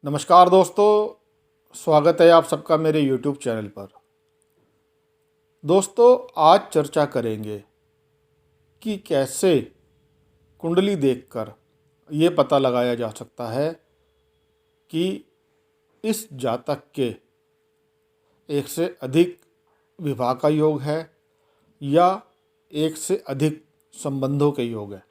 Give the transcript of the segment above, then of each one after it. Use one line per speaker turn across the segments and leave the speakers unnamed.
नमस्कार दोस्तों, स्वागत है आप सबका मेरे YouTube चैनल पर। दोस्तों, आज चर्चा करेंगे कि कैसे कुंडली देखकर ये पता लगाया जा सकता है कि इस जातक के एक से अधिक विवाह का योग है या एक से अधिक संबंधों के योग है।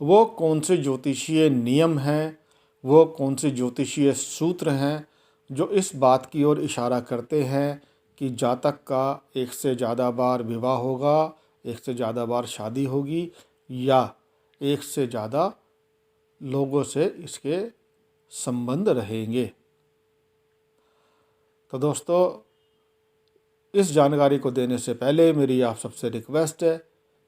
वो कौन से ज्योतिषीय नियम हैं, वो कौन से ज्योतिषीय सूत्र हैं जो इस बात की ओर इशारा करते हैं कि जातक का एक से ज़्यादा बार विवाह होगा, एक से ज़्यादा बार शादी होगी या एक से ज़्यादा लोगों से इसके संबंध रहेंगे। तो दोस्तों, इस जानकारी को देने से पहले मेरी आप सबसे रिक्वेस्ट है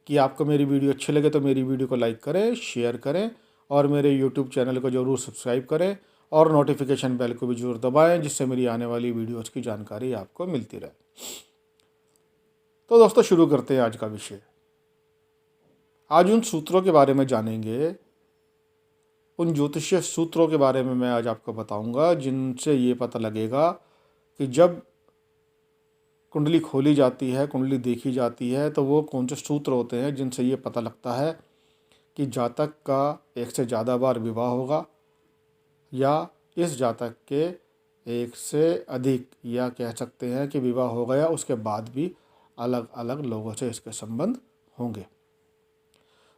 कि आपको मेरी वीडियो अच्छी लगे तो मेरी वीडियो को लाइक करें, शेयर करें और मेरे यूट्यूब चैनल को ज़रूर सब्सक्राइब करें और नोटिफिकेशन बेल को भी ज़रूर दबाएं, जिससे मेरी आने वाली वीडियोज़ की जानकारी आपको मिलती रहे। तो दोस्तों, शुरू करते हैं आज का विषय। आज उन सूत्रों के बारे में जानेंगे, उन ज्योतिषीय सूत्रों के बारे में मैं आज आपको बताऊंगा जिनसे ये पता लगेगा कि जब कुंडली खोली जाती है, कुंडली देखी जाती है, तो वो कौन से सूत्र होते हैं जिनसे ये पता लगता है कि जातक का एक से ज़्यादा बार विवाह होगा या इस जातक के एक से अधिक, या कह सकते हैं कि विवाह हो गया उसके बाद भी अलग अलग लोगों से इसके संबंध होंगे।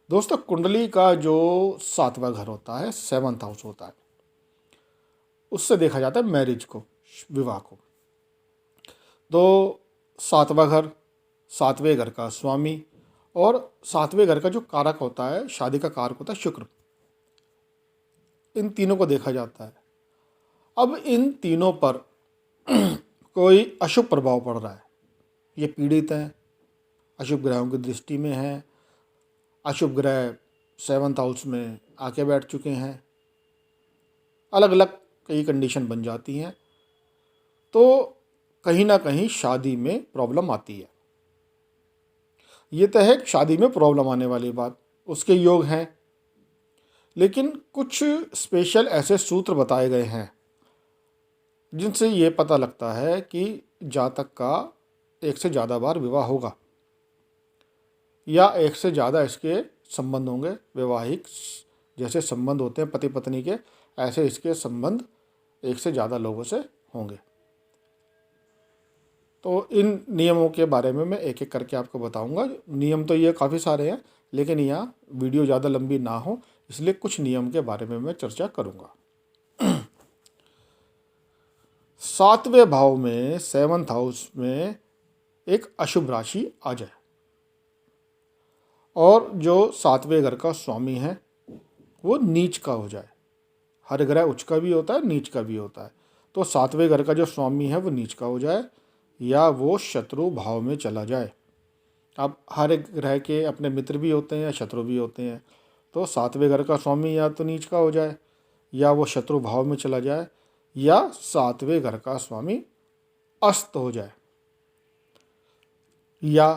दोस्तों, कुंडली का जो 7वां घर होता है, 7th हाउस होता है, उससे देखा जाता है मैरिज को, विवाह को। तो 7वां घर, 7वें घर का स्वामी और 7वें घर का जो कारक होता है, शादी का कारक होता है शुक्र, इन तीनों को देखा जाता है। अब इन तीनों पर कोई अशुभ प्रभाव पड़ रहा है, ये पीड़ित हैं, अशुभ ग्रहों की दृष्टि में हैं, अशुभ ग्रह 7th हाउस में आके बैठ चुके हैं, अलग अलग कई कंडीशन बन जाती हैं, तो कहीं ना कहीं शादी में प्रॉब्लम आती है। ये तो है शादी में प्रॉब्लम आने वाली बात, उसके योग हैं। लेकिन कुछ स्पेशल ऐसे सूत्र बताए गए हैं जिनसे ये पता लगता है कि जातक का एक से ज़्यादा बार विवाह होगा या एक से ज़्यादा इसके संबंध होंगे। वैवाहिक जैसे संबंध होते हैं पति पत्नी के, ऐसे इसके संबंध एक से ज़्यादा लोगों से होंगे। तो इन नियमों के बारे में मैं एक एक करके आपको बताऊंगा। नियम तो ये काफ़ी सारे हैं, लेकिन यहाँ वीडियो ज़्यादा लंबी ना हो इसलिए कुछ नियम के बारे में मैं चर्चा करूंगा। 7वें भाव में, 7th हाउस में एक अशुभ राशि आ जाए और जो 7वें घर का स्वामी है वो नीच का हो जाए। हर ग्रह उच्च का भी होता है, नीच का भी होता है। तो 7वें घर का जो स्वामी है वो नीच का हो जाए या वो शत्रु भाव में चला जाए। अब हर एक ग्रह के अपने मित्र भी होते हैं या शत्रु भी होते हैं। तो 7वें घर का स्वामी या तो नीच का हो जाए या वो शत्रु भाव में चला जाए या 7वें घर का स्वामी अस्त हो जाए या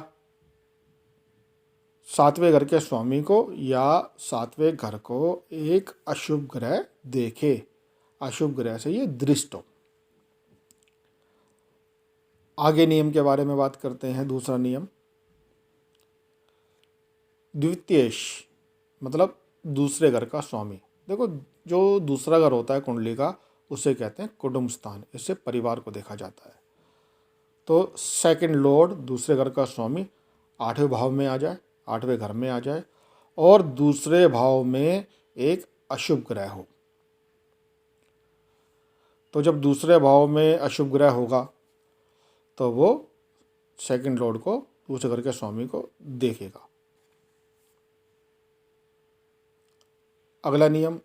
7वें घर के स्वामी को या 7वें घर को एक अशुभ ग्रह देखे, अशुभ ग्रह से ये दृष्ट हो। आगे नियम के बारे में बात करते हैं। दूसरा नियम, द्वितीयेश मतलब दूसरे घर का स्वामी। देखो, जो दूसरा घर होता है कुंडली का उसे कहते हैं कुटुंब स्थान, इससे परिवार को देखा जाता है। तो सेकंड लॉर्ड, दूसरे घर का स्वामी 8वें भाव में आ जाए, 8वें घर में आ जाए और दूसरे भाव में एक अशुभ ग्रह हो। तो जब दूसरे भाव में अशुभ ग्रह होगा तो वो सेकंड लॉर्ड को, दूसरे घर के स्वामी को देखेगा। अगला नियम,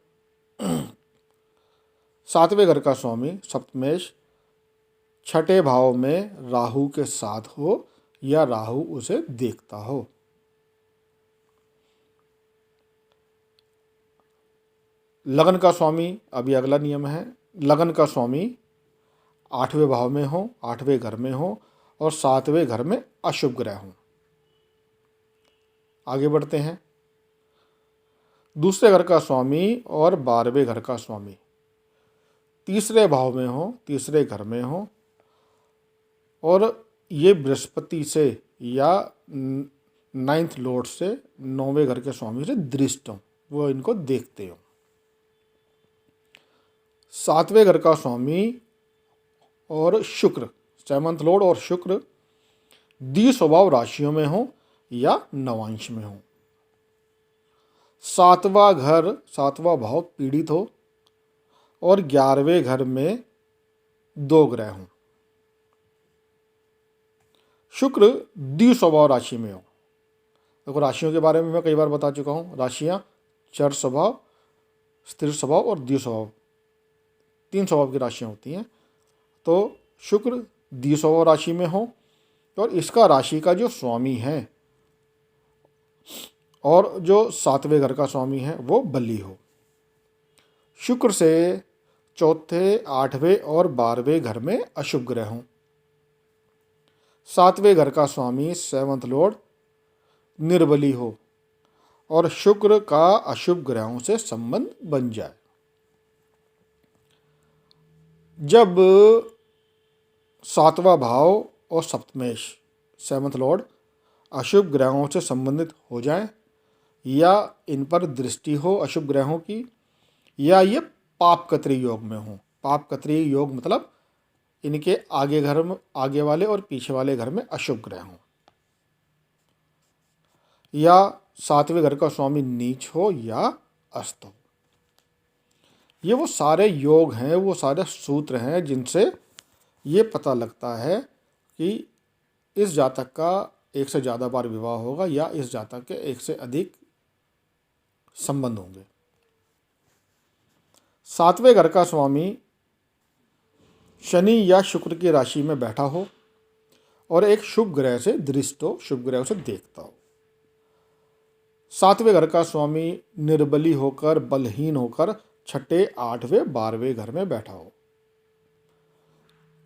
7वें घर का स्वामी सप्तमेश 6ठे भाव में राहु के साथ हो या राहु उसे देखता हो। लगन का स्वामी, अभी अगला नियम है, लगन का स्वामी 8वें भाव में हो, 8वें घर में हो और 7वें घर में अशुभ ग्रह हो। आगे बढ़ते हैं। दूसरे घर का स्वामी और 12वें घर का स्वामी, तीसरे भाव में हो, तीसरे घर में हो, और ये बृहस्पति से या नाइन्थ लॉर्ड से, 9वें घर के स्वामी से दृष्ट हो, वो इनको देखते हो। 7वें घर का स्वामी और शुक्र, 7th लॉर्ड और शुक्र द्विस्वभाव राशियों में हो या नवांश में हो। 7वां घर, 7वां भाव पीड़ित हो और 11वें घर में 2 ग्रह हों। शुक्र द्विस्वभाव राशि में हो। देखो, राशियों के बारे में मैं कई बार बता चुका हूँ। राशियाँ चर स्वभाव, स्थिर स्वभाव और द्विस्वभाव, 3 स्वभाव की राशियाँ होती हैं। तो शुक्र द्विस्वभाव राशि में हो और इसका राशि का जो स्वामी है और जो 7वें घर का स्वामी है वो बली हो। शुक्र से 4थे, 8वें और 12वें घर में अशुभ ग्रह हों। 7वें घर का स्वामी 7th लॉर्ड निर्बली हो और शुक्र का अशुभ ग्रहों से संबंध बन जाए। जब 7वां भाव और सप्तमेश, 7th लॉर्ड अशुभ ग्रहों से संबंधित हो जाए या इन पर दृष्टि हो अशुभ ग्रहों की, या ये पापकत्री योग में हो। पापकत्री योग मतलब इनके आगे घर में, आगे वाले और पीछे वाले घर में अशुभ ग्रह हों, या 7वें घर का स्वामी नीच हो या अस्त हो। ये वो सारे योग हैं, वो सारे सूत्र हैं जिनसे ये पता लगता है कि इस जातक का एक से ज़्यादा बार विवाह होगा या इस जातक के एक से अधिक संबंध होंगे। 7वें घर का स्वामी शनि या शुक्र की राशि में बैठा हो और एक शुभ ग्रह से दृष्ट हो, शुभ ग्रह से देखता हो। 7वें घर का स्वामी निर्बली होकर, बलहीन होकर 6ठे, 8वें, 12वें घर में बैठा हो।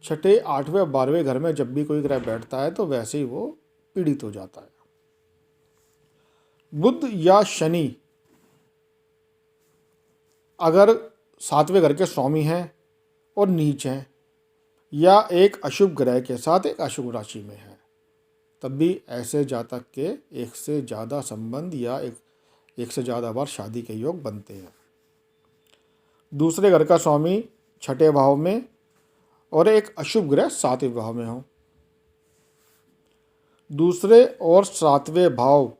6ठे, 8वें, 12वें घर में जब भी कोई ग्रह बैठता है तो वैसे ही वो पीड़ित हो जाता है। बुध या शनि अगर 7वें घर के स्वामी हैं और नीच हैं या एक अशुभ ग्रह के साथ एक अशुभ राशि में है, तब भी ऐसे जातक के एक से ज़्यादा संबंध या एक से ज़्यादा बार शादी के योग बनते हैं। दूसरे घर का स्वामी 6ठे भाव में और एक अशुभ ग्रह 7वें भाव में हो। दूसरे और 7वें भाव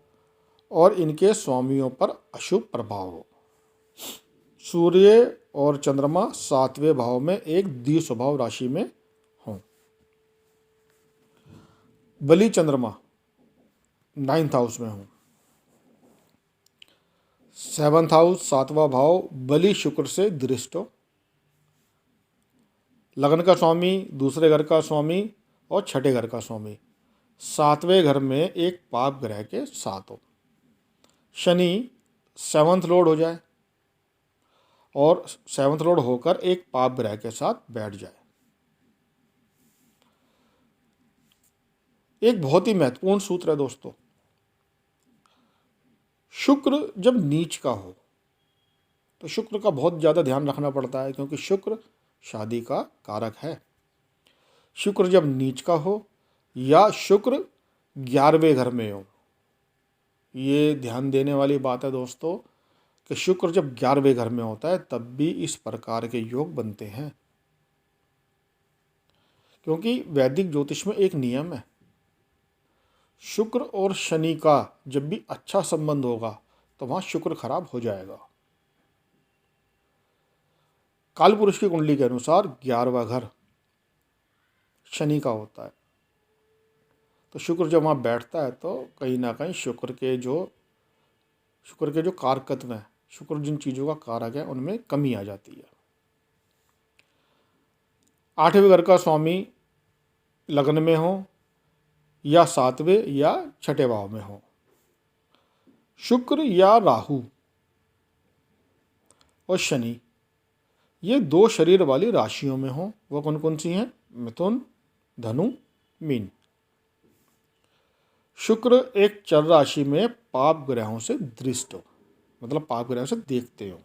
और इनके स्वामियों पर अशुभ प्रभाव हो। सूर्य और चंद्रमा 7वें भाव में एक द्विस्वभाव राशि में हों। बली चंद्रमा 9th हाउस में हो। 7th हाउस, 7वां भाव बली शुक्र से दृष्ट हो। लग्न का स्वामी, दूसरे घर का स्वामी और 6ठे घर का स्वामी 7वें घर में एक पाप ग्रह के साथ हो। शनि 7th लॉर्ड हो जाए और 7th लॉर्ड होकर एक पाप ग्रह के साथ बैठ जाए। एक बहुत ही महत्वपूर्ण सूत्र है दोस्तों। शुक्र जब नीच का हो तो शुक्र का बहुत ज़्यादा ध्यान रखना पड़ता है, क्योंकि शुक्र शादी का कारक है। शुक्र जब नीच का हो या शुक्र 11वें घर में हो, ये ध्यान देने वाली बात है दोस्तों कि शुक्र जब 11वें घर में होता है तब भी इस प्रकार के योग बनते हैं, क्योंकि वैदिक ज्योतिष में एक नियम है, शुक्र और शनि का जब भी अच्छा संबंध होगा तो वहाँ शुक्र खराब हो जाएगा। काल पुरुष की कुंडली के अनुसार 11वां घर शनि का होता है, तो शुक्र जब वहाँ बैठता है तो कहीं ना कहीं शुक्र के जो कारकत्व हैं, शुक्र जिन चीज़ों का कारक है उनमें कमी आ जाती है। 8वें घर का स्वामी लग्न में हो या 7वें या 6ठे भाव में हो। शुक्र या राहु और शनि ये 2 शरीर वाली राशियों में हो। वो कौन कौन सी हैं? मिथुन, धनु, मीन। शुक्र एक चर राशि में पाप ग्रहों से दृष्ट हो, मतलब पाप ग्रहों से देखते हो।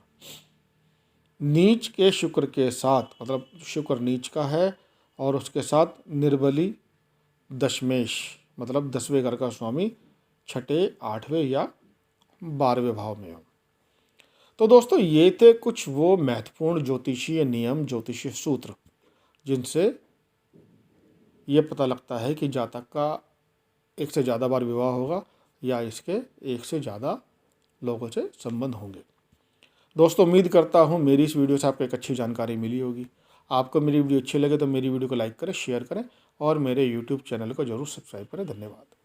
नीच के शुक्र के साथ, मतलब शुक्र नीच का है और उसके साथ निर्बली दशमेश, मतलब 10वें घर का स्वामी 6ठे 8वें या 12वें भाव में हो। तो दोस्तों ये थे कुछ वो महत्वपूर्ण ज्योतिषीय नियम, ज्योतिषीय सूत्र जिनसे ये पता लगता है कि जातक का एक से ज़्यादा बार विवाह होगा या इसके एक से ज़्यादा लोगों से संबंध होंगे। दोस्तों उम्मीद करता हूँ मेरी इस वीडियो से आपको एक अच्छी जानकारी मिली होगी। आपको मेरी वीडियो अच्छी लगे तो मेरी वीडियो को लाइक करें, शेयर करें और मेरे यूट्यूब चैनल को जरूर सब्सक्राइब करें। धन्यवाद।